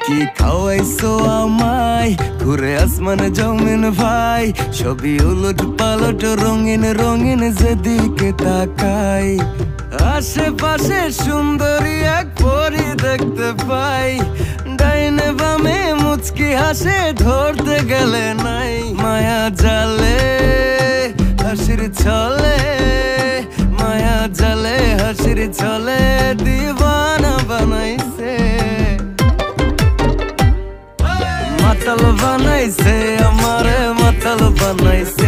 কি খাওয়াইছো আমায় ঘুরে আসমান জমিন ভাই, সবই উলট পালট রঙিন রঙিন যেদিকে তাকাই। আশেপাশে সুন্দরী এক পরি দেখতে পাই, ডাইনে বামে মুচকি হাসে ধরতে গেলে নাই। মায়া জালে হাসির ছলে, মায়া জালে হাসির ছলে দিবানা বানাইছে, মাতাল বানাইছে আমারে মাতাল বানাইছে।